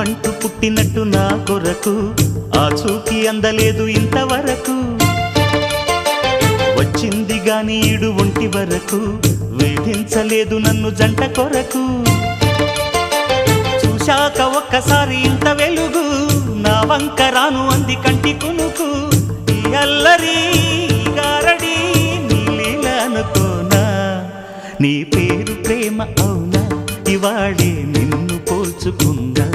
నువ్వంటూ పుట్టినట్టు నా కొరకు ఆ చూకి అందలేదు ఇంతవరకు వచ్చింది గాని ఈడు ఒంటి వరకు వేధించలేదు నన్ను జంట కొరకు చూశాక ఒక్కసారి ఇంత వెలుగు నా వంక రాను అంది కంటి కునుకు ఈ అల్లరి గారడి నీ లీల అనుకోనా నీ పేరు ప్రేమ అవునా ఇవాళే నిన్ను పోల్చుకుందా